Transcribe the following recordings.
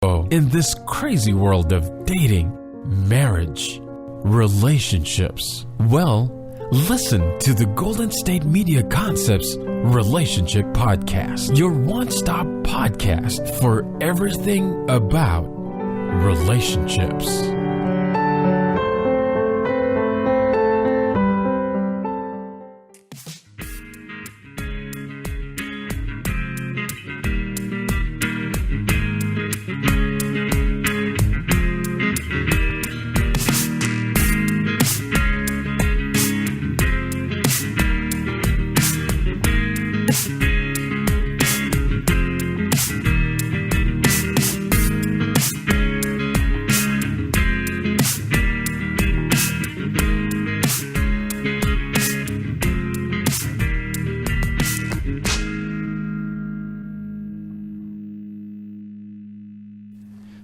In this crazy world of dating, marriage, relationships, well, listen to the Golden State Media Concepts Relationship Podcast, your one-stop podcast for everything about relationships.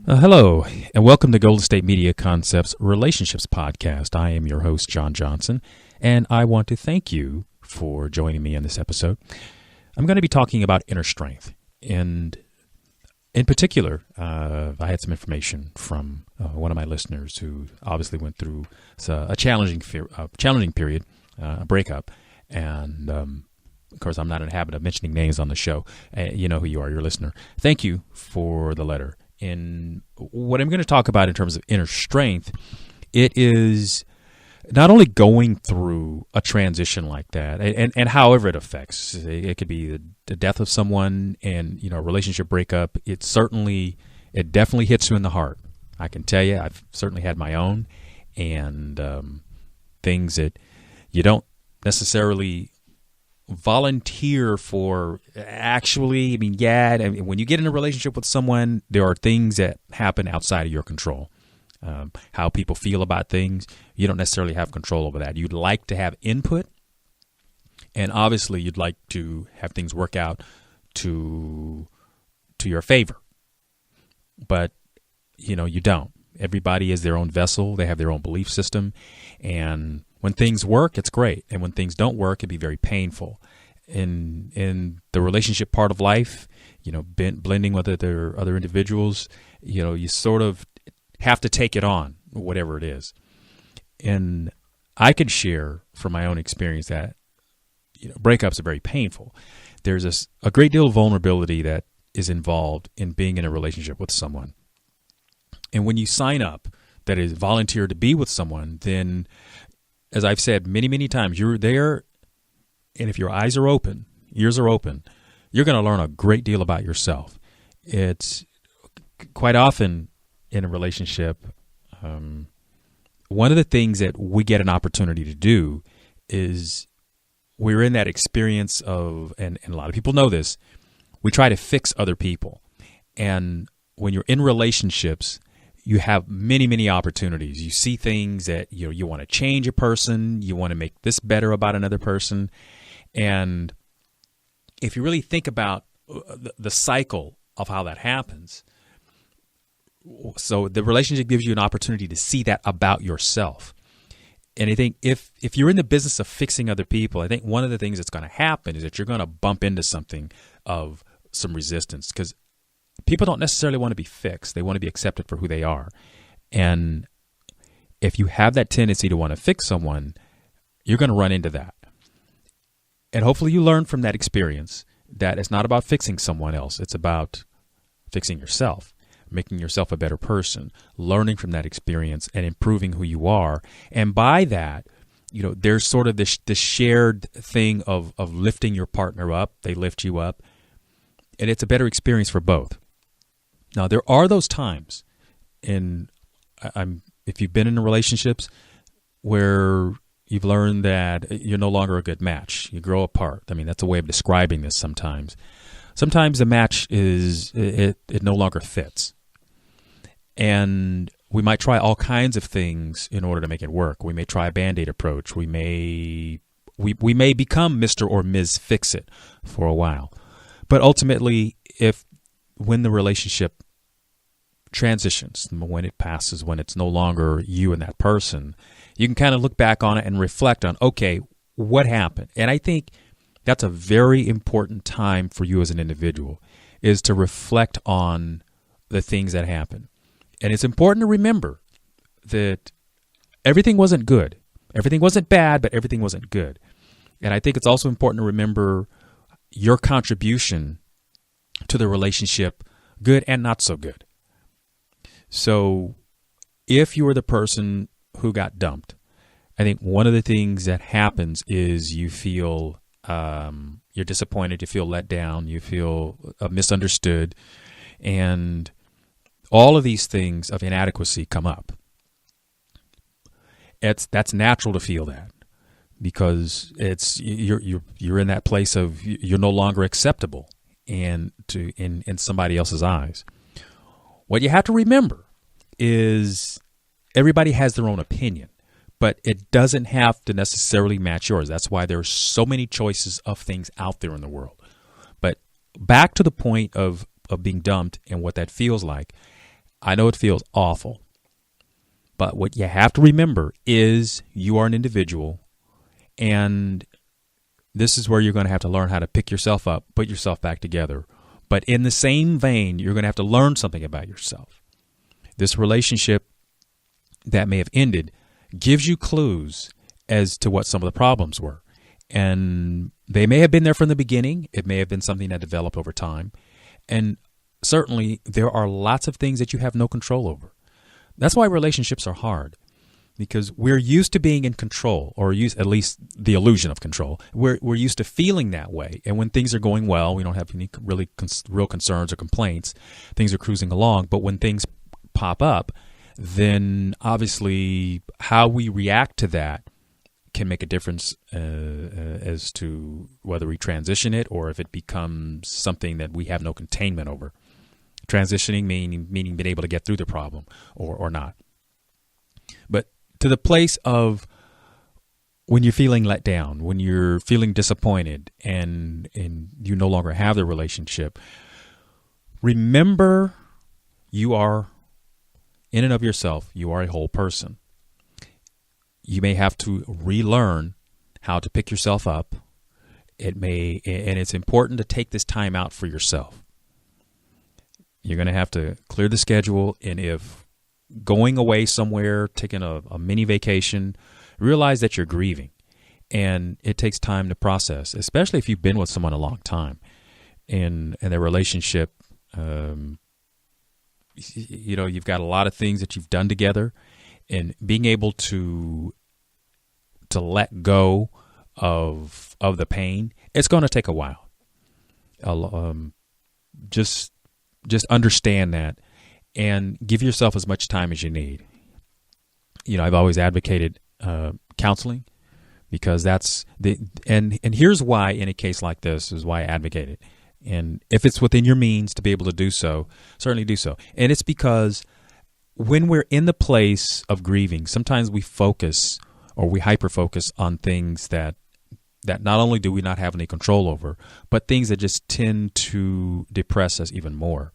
Hello, and welcome to Golden State Media Concepts Relationships Podcast. I am your host, John Johnson, and I want to thank you for joining me in this episode. I'm going to be talking about inner strength, and in particular, I had some information from one of my listeners who obviously went through a challenging period, a breakup, and of course, I'm not in the habit of mentioning names on the show. You know who you are, your listener. Thank you for the letter. And what I'm going to talk about in terms of inner strength, it is not only going through a transition like that, and however it affects. It could be the death of someone and, a relationship breakup. It definitely hits you in the heart. I can tell you, I've certainly had my own, and things that you don't necessarily volunteer for. Actually, when you get in a relationship with someone, there are things that happen outside of your control. How people feel about things, you don't necessarily have control over that. You'd like to have input, and obviously you'd like to have things work out to your favor. But, you don't. Everybody is their own vessel. They have their own belief system, and when things work, it's great. And when things don't work, it can be very painful. In the relationship part of life, blending with other individuals, you sort of have to take it on, whatever it is. And I can share from my own experience that, breakups are very painful. There's a great deal of vulnerability that is involved in being in a relationship with someone. And when you sign up, that is volunteer to be with someone, then, as I've said many, many times, you're there, and if your eyes are open, ears are open, you're going to learn a great deal about yourself. It's quite often in a relationship, one of the things that we get an opportunity to do is we're in that experience of, and a lot of people know this, we try to fix other people. And when you're in relationships, you have many, many opportunities. You see things that you want to change a person. You want to make this better about another person. And if you really think about the cycle of how that happens, so the relationship gives you an opportunity to see that about yourself. And I think if you're in the business of fixing other people, I think one of the things that's going to happen is that you're going to bump into something of some resistance, because people don't necessarily want to be fixed. They want to be accepted for who they are. And if you have that tendency to want to fix someone, you're going to run into that. And hopefully you learn from that experience that it's not about fixing someone else. It's about fixing yourself, making yourself a better person, learning from that experience and improving who you are. And by that, there's sort of this shared thing of lifting your partner up. They lift you up. And it's a better experience for both. Now, there are those times, and if you've been in relationships where you've learned that you're no longer a good match, you grow apart. That's a way of describing this sometimes. Sometimes the match it no longer fits. And we might try all kinds of things in order to make it work. We may try a Band-Aid approach. We may become Mr. or Ms. Fix-It for a while. But ultimately, when the relationship transitions, when it passes, when it's no longer you and that person, you can kind of look back on it and reflect on, okay, what happened? And I think that's a very important time for you as an individual, is to reflect on the things that happen. And it's important to remember that everything wasn't good. Everything wasn't bad, but everything wasn't good. And I think it's also important to remember your contribution to the relationship, good and not so good. So if you were the person who got dumped, I think one of the things that happens is you feel you're disappointed, you feel let down, you feel misunderstood, and all of these things of inadequacy come up. That's natural to feel that, because you're in that place of you're no longer acceptable in somebody else's eyes. What you have to remember is everybody has their own opinion, but it doesn't have to necessarily match yours. That's why there are so many choices of things out there in the world. But back to the point of being dumped and what that feels like. I know it feels awful, but what you have to remember is you are an individual, and this is where you're going to have to learn how to pick yourself up, put yourself back together. But in the same vein, you're going to have to learn something about yourself. This relationship that may have ended gives you clues as to what some of the problems were. And they may have been there from the beginning. It may have been something that developed over time. And certainly there are lots of things that you have no control over. That's why relationships are hard, because we're used to being in control, or at least the illusion of control. We're used to feeling that way. And when things are going well, we don't have any real concerns or complaints. Things are cruising along. But when things pop up, then obviously how we react to that can make a difference as to whether we transition it or if it becomes something that we have no containment over. Transitioning meaning being able to get through the problem or not. But to the place of when you're feeling let down, when you're feeling disappointed and you no longer have the relationship, remember you are, in and of yourself, you are a whole person. You may have to relearn how to pick yourself up. And it's important to take this time out for yourself. You're going to have to clear the schedule, and if going away somewhere, taking a mini vacation, realize that you're grieving, and it takes time to process, especially if you've been with someone a long time, and their relationship. You've got a lot of things that you've done together, and being able to let go of the pain, it's going to take a while. Just understand that and give yourself as much time as you need. I've always advocated counseling, because that's and here's why in a case like this is why I advocate it. And if it's within your means to be able to do so, certainly do so. And it's because when we're in the place of grieving, sometimes we focus or we hyper-focus on things that not only do we not have any control over, but things that just tend to depress us even more,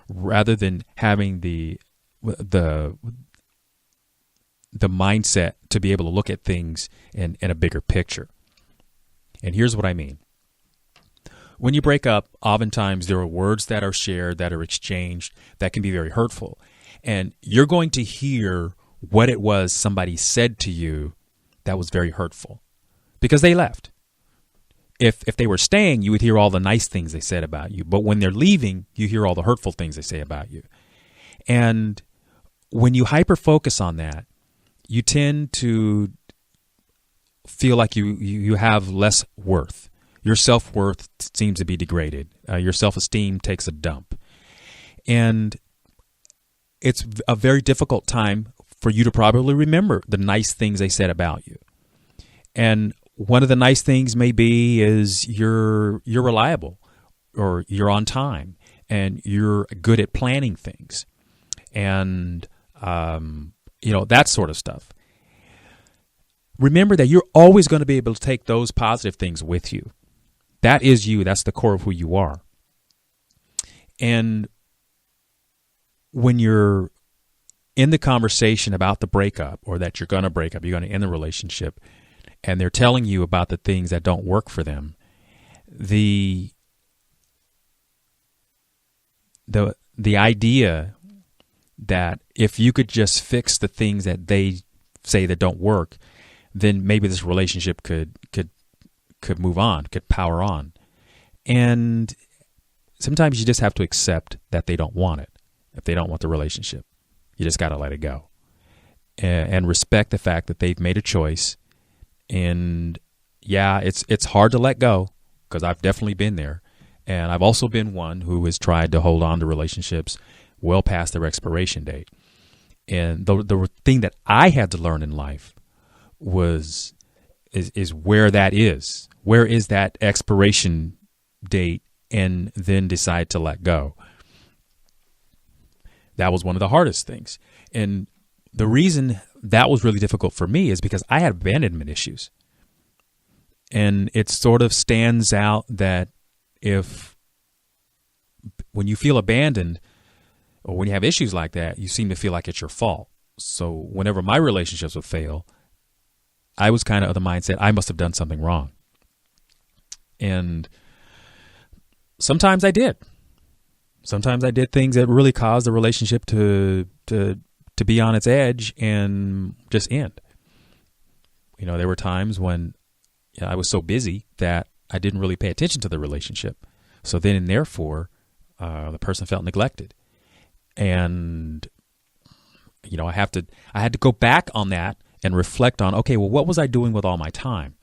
rather than having the mindset to be able to look at things in a bigger picture. And here's what I mean. When you break up, oftentimes there are words that are shared, that are exchanged, that can be very hurtful. And you're going to hear what it was somebody said to you that was very hurtful, because they left. If they were staying, you would hear all the nice things they said about you. But when they're leaving, you hear all the hurtful things they say about you. And when you hyper-focus on that, you tend to feel like you have less worth. Your self-worth seems to be degraded. Your self-esteem takes a dump. And it's a very difficult time for you to probably remember the nice things they said about you. And one of the nice things may be is you're reliable, or you're on time, and you're good at planning things, and that sort of stuff. Remember that you're always going to be able to take those positive things with you. That is you. That's the core of who you are. And when you're in the conversation about the breakup, or that you're going to break up, you're going to end the relationship, and they're telling you about the things that don't work for them, the the idea that if you could just fix the things that they say that don't work, then maybe this relationship could move on, could power on. And sometimes you just have to accept that they don't want it. If they don't want the relationship, you just got to let it go and respect the fact that they've made a choice. And yeah, it's hard to let go, because I've definitely been there. And I've also been one who has tried to hold on to relationships well past their expiration date. And the thing that I had to learn in life is where that is. Where is that expiration date? And then decide to let go. That was one of the hardest things. And the reason that was really difficult for me is because I had abandonment issues. And it sort of stands out that when you feel abandoned, or when you have issues like that, you seem to feel like it's your fault. So whenever my relationships would fail, I was kind of the mindset, I must have done something wrong. And sometimes I did. Sometimes I did things that really caused the relationship to be on its edge and just end. There were times when I was so busy that I didn't really pay attention to the relationship. So then and therefore, the person felt neglected. And, I had to go back on that and reflect on, okay, well, what was I doing with all my time?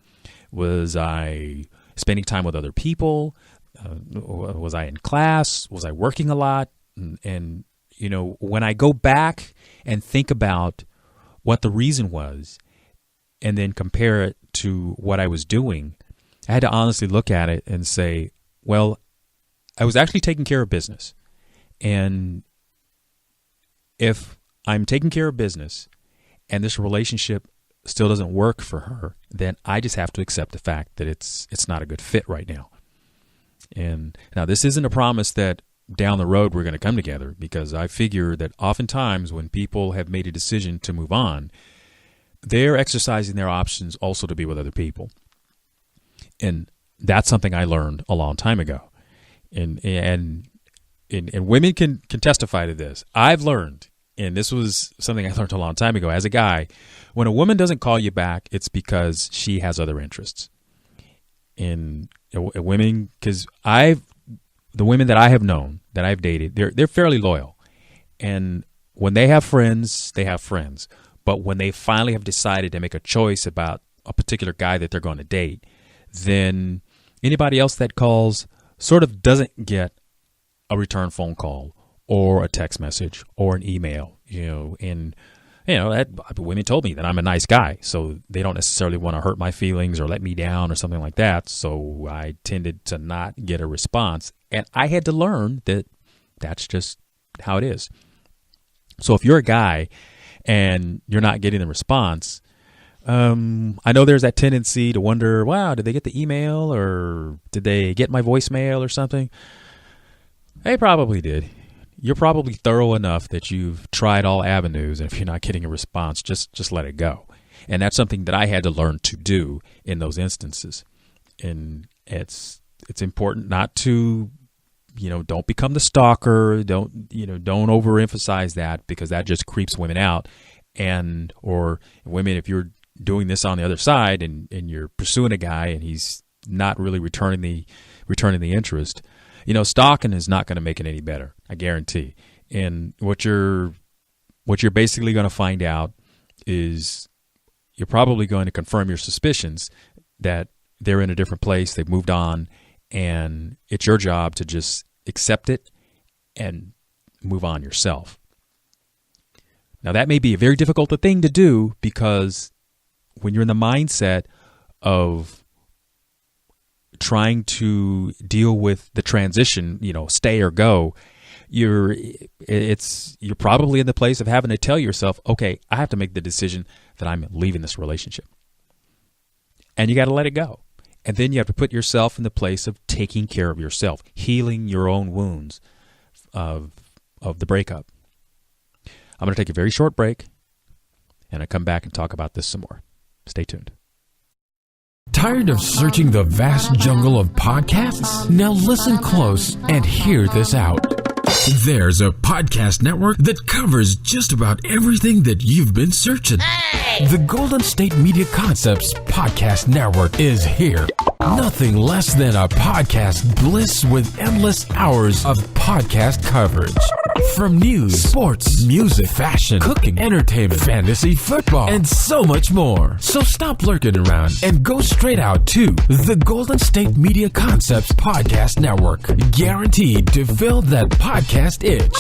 Was I spending time with other people? Was I in class? Was I working a lot? And when I go back and think about what the reason was and then compare it to what I was doing, I had to honestly look at it and say, well, I was actually taking care of business. And if I'm taking care of business and this relationship still doesn't work for her, then I just have to accept the fact that it's not a good fit right now. And now this isn't a promise that down the road we're going to come together, because I figure that oftentimes when people have made a decision to move on, they're exercising their options also to be with other people. And that's something I learned a long time ago. And women can testify to this. I've learned, and this was something I learned a long time ago as a guy, when a woman doesn't call you back, it's because she has other interests. And women, because the women that I have known, that I've dated, they're fairly loyal. And when they have friends, they have friends. But when they finally have decided to make a choice about a particular guy that they're going to date, then anybody else that calls sort of doesn't get a return phone call or a text message or an email, and women told me that I'm a nice guy, so they don't necessarily want to hurt my feelings or let me down or something like that. So I tended to not get a response, and I had to learn that that's just how it is. So if you're a guy and you're not getting the response, I know there's that tendency to wonder, wow, did they get the email or did they get my voicemail or something? They probably did. You're probably thorough enough that you've tried all avenues, and if you're not getting a response, just let it go. And that's something that I had to learn to do in those instances. And it's important not to, don't become the stalker. Don't overemphasize that, because that just creeps women out. Or women, if you're doing this on the other side and you're pursuing a guy and he's not really returning the interest, stalking is not going to make it any better, I guarantee. And what you're basically going to find out is you're probably going to confirm your suspicions that they're in a different place, they've moved on, and it's your job to just accept it and move on yourself. Now, that may be a very difficult thing to do, because when you're in the mindset of trying to deal with the transition, stay or go, you're probably in the place of having to tell yourself, okay, I have to make the decision that I'm leaving this relationship. And you got to let it go. And then you have to put yourself in the place of taking care of yourself, healing your own wounds of the breakup. I'm going to take a very short break, and I come back and talk about this some more. Stay tuned. Tired of searching the vast jungle of podcasts? Now listen close and hear this out. There's a podcast network that covers just about everything that you've been searching. The Golden State Media Concepts Podcast Network is here. Nothing less than a podcast bliss with endless hours of podcast coverage. From news, sports, music, fashion, cooking, entertainment, fantasy, football, and so much more. So stop lurking around and go straight out to the Golden State Media Concepts Podcast Network. Guaranteed to fill that podcast itch.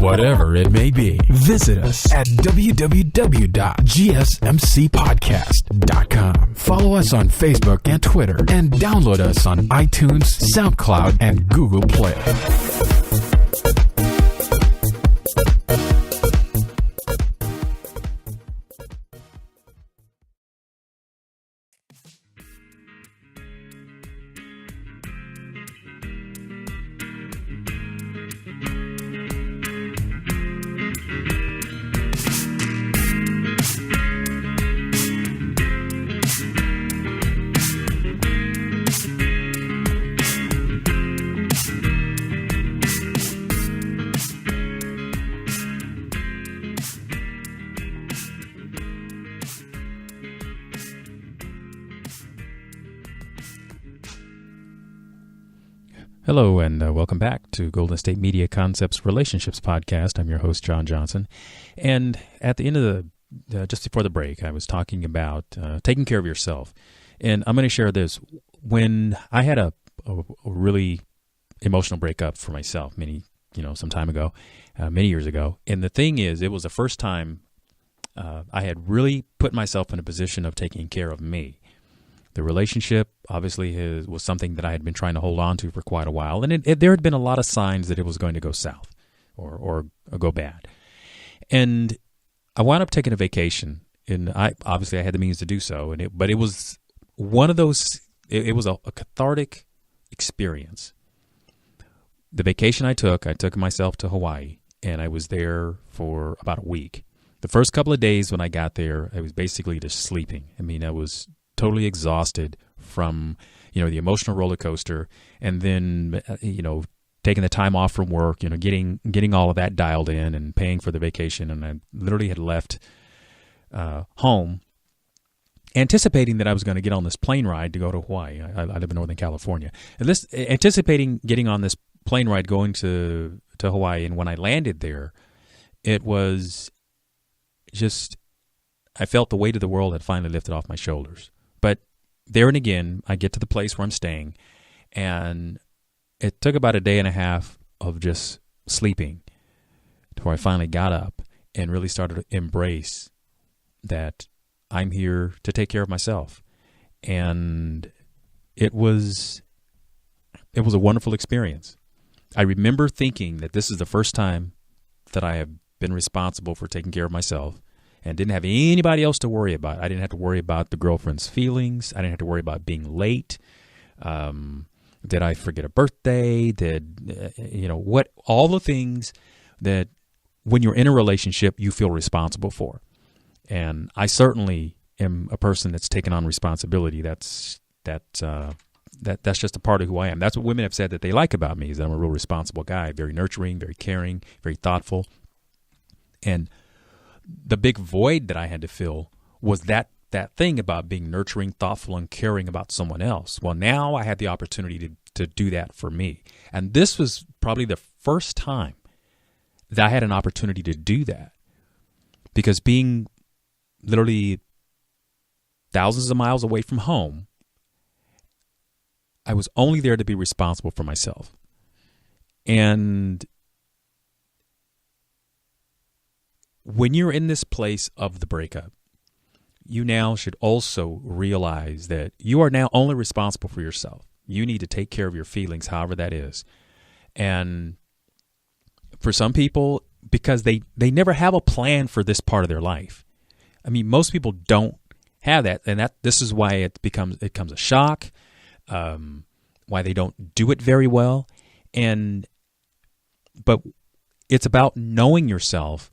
Whatever it may be. Visit us at www.gsmcpodcast.com. Follow us on Facebook and Twitter, and download us on iTunes, SoundCloud, and Google Play. Hello, and welcome back to Golden State Media Concepts Relationships Podcast. I'm your host, John Johnson. And at the end of just before the break, I was talking about taking care of yourself. And I'm going to share this. When I had a really emotional breakup for myself some time ago, many years ago. And the thing is, it was the first time I had really put myself in a position of taking care of me. The relationship obviously was something that I had been trying to hold on to for quite a while, and there had been a lot of signs that it was going to go south or go bad. And I wound up taking a vacation, and I had the means to do so. But it was one of those. It was a cathartic experience. The vacation I took myself to Hawaii, and I was there for about a week. The first couple of days when I got there, I was basically just sleeping. I mean, I was totally exhausted from, the emotional roller coaster, and then, taking the time off from work, getting all of that dialed in and paying for the vacation. And I literally had left home anticipating that I was going to get on this plane ride to go to Hawaii. I live in Northern California. And anticipating getting on this plane ride going to Hawaii. And when I landed there, it was just, I felt the weight of the world had finally lifted off my shoulders. But there and again, I get to the place where I'm staying, and it took about a day and a half of just sleeping before I finally got up and really started to embrace that I'm here to take care of myself. And it was a wonderful experience. I remember thinking that this is the first time that I have been responsible for taking care of myself, and didn't have anybody else to worry about. I didn't have to worry about the girlfriend's feelings. I didn't have to worry about being late. Did I forget a birthday? All the things that when you're in a relationship, you feel responsible for. And I certainly am a person that's taken on responsibility. That's just a part of who I am. That's what women have said that they like about me, is that I'm a real responsible guy, very nurturing, very caring, very thoughtful. And the big void that I had to fill was that thing about being nurturing, thoughtful, and caring about someone else. Well, now I had the opportunity to do that for me. And this was probably the first time that I had an opportunity to do that. Because being literally thousands of miles away from home, I was only there to be responsible for myself. And when you're in this place of the breakup, you now should also realize that you are now only responsible for yourself. You need to take care of your feelings, however that is. And for some people, because they never have a plan for this part of their life. I mean, most people don't have that, and this is why it becomes a shock, why they don't do it very well. But it's about knowing yourself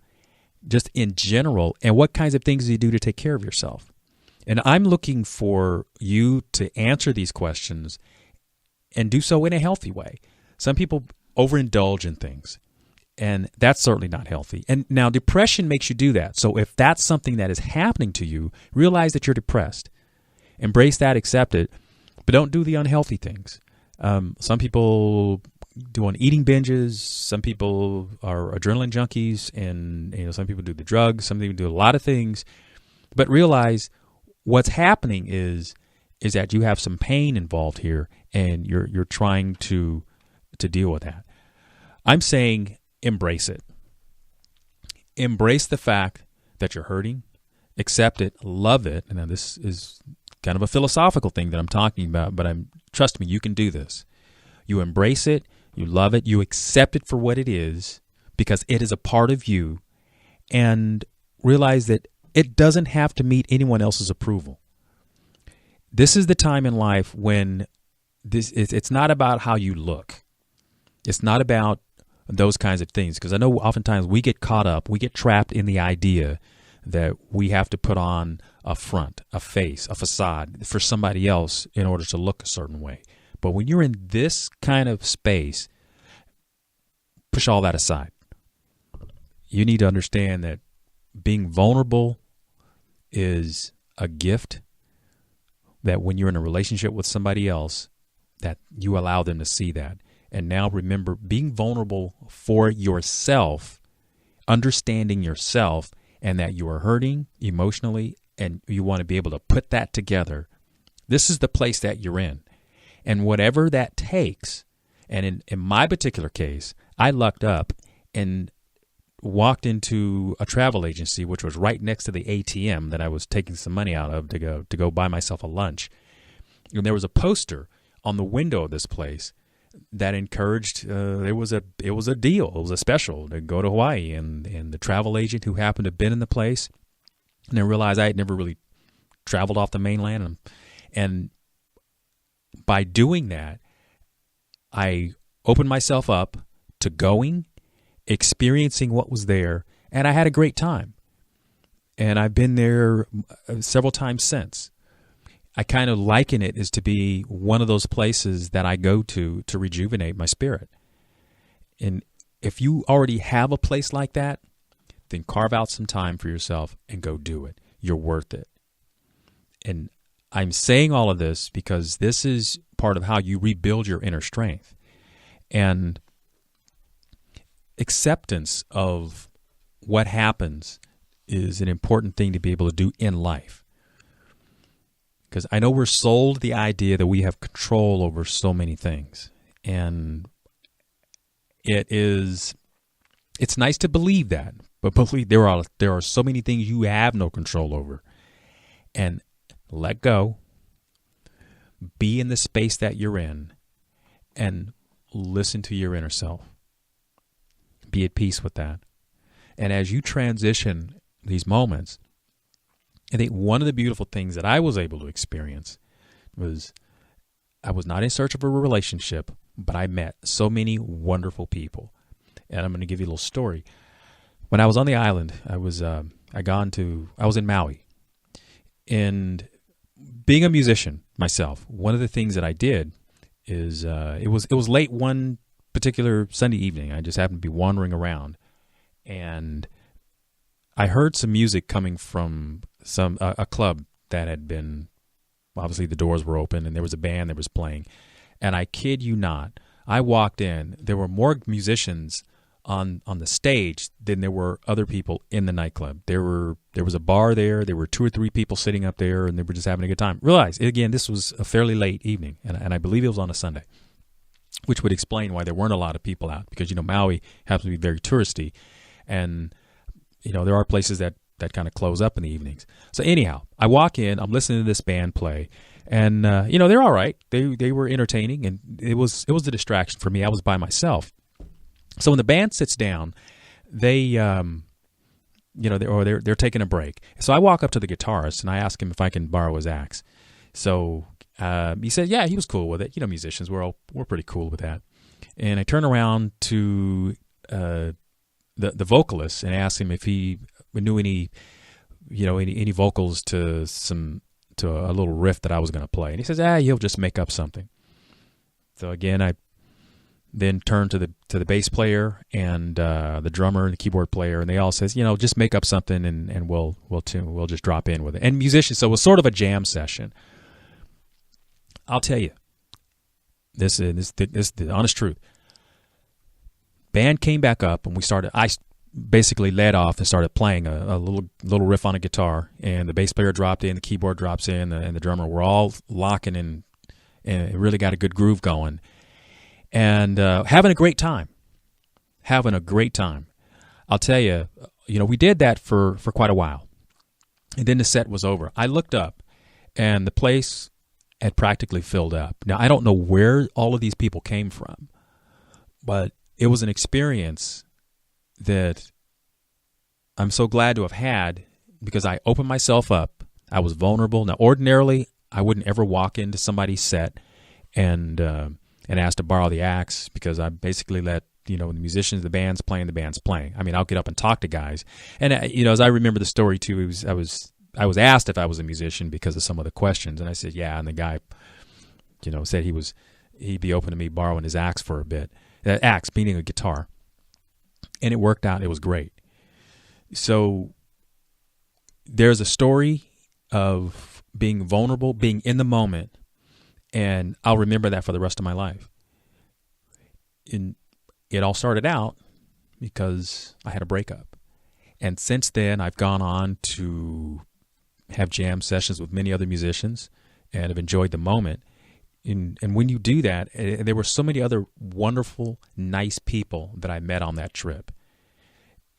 just in general, and what kinds of things do you do to take care of yourself? And I'm looking for you to answer these questions and do so in a healthy way. Some people overindulge in things. And that's certainly not healthy. And now depression makes you do that. So if that's something that is happening to you, realize that you're depressed. Embrace that, accept it, but don't do the unhealthy things. Some people do on eating binges. Some people are adrenaline junkies, and some people do the drugs. Some people do a lot of things. But realize what's happening is that you have some pain involved here, and you're trying to deal with that. I'm saying embrace it. Embrace the fact that you're hurting. Accept it. Love it. And now this is kind of a philosophical thing that I'm talking about, but trust me, you can do this. You embrace it. You love it. You accept it for what it is, because it is a part of you, and realize that it doesn't have to meet anyone else's approval. This is the time in life when it's not about how you look. It's not about those kinds of things, because I know oftentimes we get caught up, we get trapped in the idea that we have to put on a front, a face, a facade for somebody else in order to look a certain way. But when you're in this kind of space, push all that aside. You need to understand that being vulnerable is a gift, that when you're in a relationship with somebody else, that you allow them to see that. And now remember, being vulnerable for yourself, understanding yourself, and that you are hurting emotionally, and you want to be able to put that together. This is the place that you're in. And whatever that takes, and in my particular case, I lucked up and walked into a travel agency, which was right next to the ATM that I was taking some money out of to go buy myself a lunch. And there was a poster on the window of this place that encouraged, it was a deal, it was a special to go to Hawaii, and the travel agent who happened to have been in the place, and I realized I had never really traveled off the mainland, and by doing that, I opened myself up to going, experiencing what was there, and I had a great time. And I've been there several times since. I kind of liken it as to be one of those places that I go to rejuvenate my spirit. And if you already have a place like that, then carve out some time for yourself and go do it. You're worth it. And I'm saying all of this because this is part of how you rebuild your inner strength. And acceptance of what happens is an important thing to be able to do in life. Because I know we're sold the idea that we have control over so many things. And it's nice to believe that, but believe there are so many things you have no control over. And let go, be in the space that you're in, and listen to your inner self. Be at peace with that. And as you transition these moments, I think one of the beautiful things that I was able to experience was I was not in search of a relationship, but I met so many wonderful people. And I'm going to give you a little story. When I was on the island, I was in Maui. And being a musician myself, one of the things that I did is it was late one particular Sunday evening. I just happened to be wandering around, and I heard some music coming from a club that had been, obviously the doors were open and there was a band that was playing. And I kid you not, I walked in, there were more musicians on the stage than there were other people in the nightclub. There was a bar there were 2 or 3 people sitting up there, and they were just having a good time. Realize, again, this was a fairly late evening, and I believe it was on a Sunday, which would explain why there weren't a lot of people out, because Maui happens to be very touristy, and there are places that kind of close up in the evenings. So anyhow, I walk in, I'm listening to this band play, and they're all right. They were entertaining, and it was a distraction for me. I was by myself. So when the band sits down, they're taking a break. So I walk up to the guitarist and I ask him if I can borrow his axe. So he said, yeah, he was cool with it. Musicians, we're pretty cool with that. And I turn around to the vocalist and ask him if he knew any vocals to a little riff that I was going to play. And he says, he'll just make up something. So again, I then turned to the bass player and the drummer and the keyboard player, and they all says, just make up something and we'll tune. We'll just drop in with it. And musicians, so it was sort of a jam session. I'll tell you, this is the honest truth. Band came back up and we started. I basically led off and started playing a little riff on a guitar, and the bass player dropped in, the keyboard drops in, and the drummer. We're all locking in, and it really got a good groove going. And having a great time. I'll tell you, we did that for quite a while. And then the set was over. I looked up, and the place had practically filled up. Now, I don't know where all of these people came from, but it was an experience that I'm so glad to have had, because I opened myself up. I was vulnerable. Now, ordinarily, I wouldn't ever walk into somebody's set and ask to borrow the axe, because I basically let the musicians, the band's playing. I mean, I'll get up and talk to guys, and as I remember the story too, I was asked if I was a musician because of some of the questions, and I said yeah, and the guy, said he'd be open to me borrowing his axe for a bit. Axe meaning a guitar, and it worked out. It was great. So there's a story of being vulnerable, being in the moment. And I'll remember that for the rest of my life. And it all started out because I had a breakup. And since then, I've gone on to have jam sessions with many other musicians and have enjoyed the moment. And when you do that, there were so many other wonderful, nice people that I met on that trip.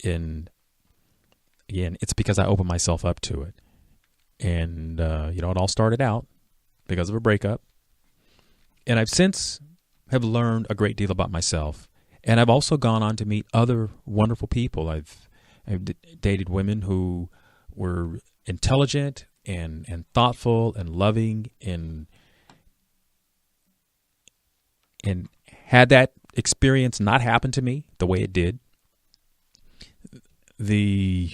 And again, it's because I opened myself up to it. And, it all started out because of a breakup. And I've since have learned a great deal about myself. And I've also gone on to meet other wonderful people. I've dated women who were intelligent and thoughtful and loving and had that experience not happen to me the way it did. Who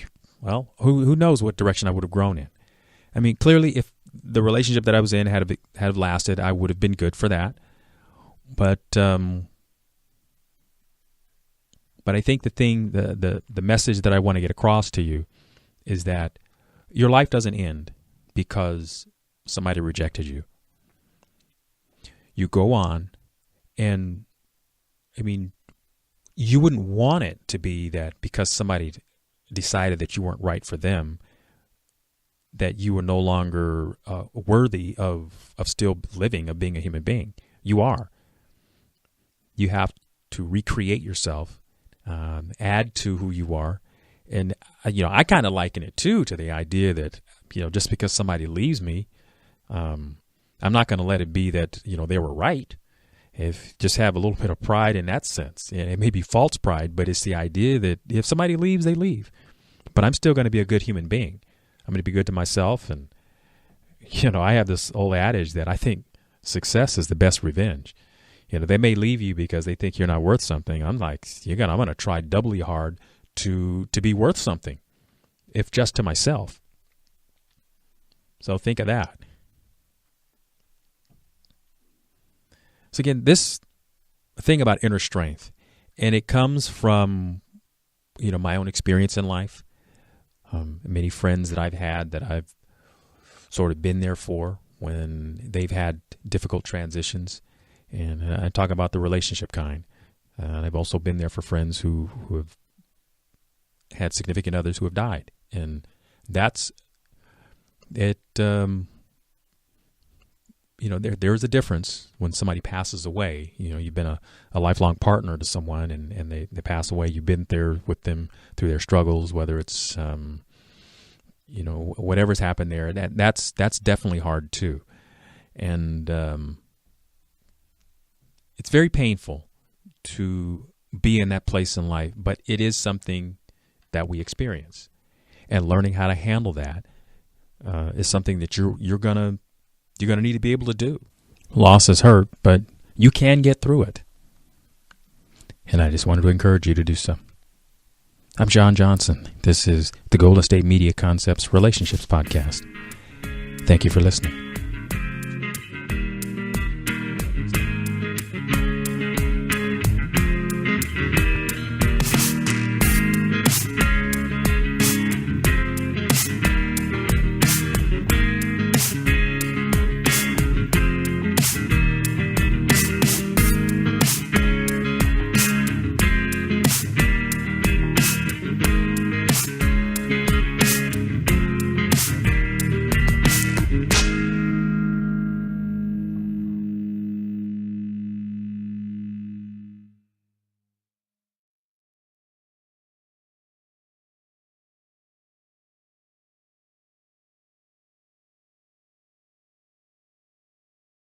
knows what direction I would have grown in. I mean, clearly, if the relationship that I was in had lasted, I would have been good for that. But I think the message that I want to get across to you is that your life doesn't end because somebody rejected you. You go on, and I mean, you wouldn't want it to be that because somebody decided that you weren't right for them, that you were no longer worthy of still living, of being a human being. You are. You have to recreate yourself, add to who you are. And, I kind of liken it, too, to the idea that, just because somebody leaves me, I'm not going to let it be that, they were right. Just have a little bit of pride in that sense. It may be false pride, but it's the idea that if somebody leaves, they leave. But I'm still going to be a good human being. I'm going to be good to myself. And, I have this old adage that I think success is the best revenge. They may leave you because they think you're not worth something. I'm like, I'm going to try doubly hard to be worth something, if just to myself. So think of that. So again, this thing about inner strength, and it comes from, my own experience in life. Many friends that I've had that I've sort of been there for when they've had difficult transitions. And I talk about the relationship kind. I've also been there for friends who have had significant others who have died. And that's it. There's a difference when somebody passes away. You've been a lifelong partner to someone and they pass away. You've been there with them through their struggles, whether it's, whatever's happened there. That's definitely hard too. And it's very painful to be in that place in life, but it is something that we experience. And learning how to handle that is something that you're gonna need to be able to do. Loss is hurt, but you can get through it. And I just wanted to encourage you to do so. I'm John Johnson. This is the Golden State Media Concepts Relationships Podcast. Thank you for listening.